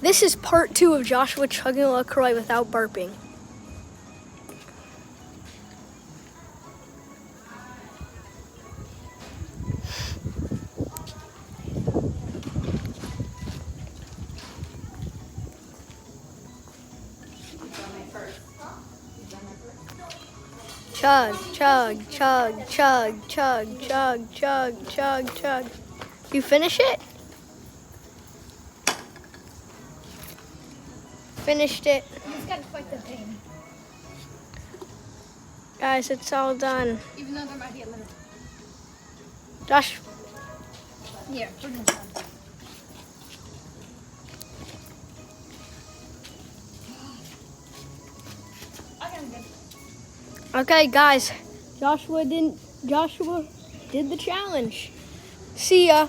This is part 2 of Joshua chugging a LaCroix without burping. Chug, chug, chug, chug, chug, chug, chug, chug, chug. You finish it? Finished it. It's got quite the pain. Guys, it's all done. Even though there might be a limit. Josh, Here, we're done. Okay, I'm good. okay, guys. Joshua did the challenge. See ya.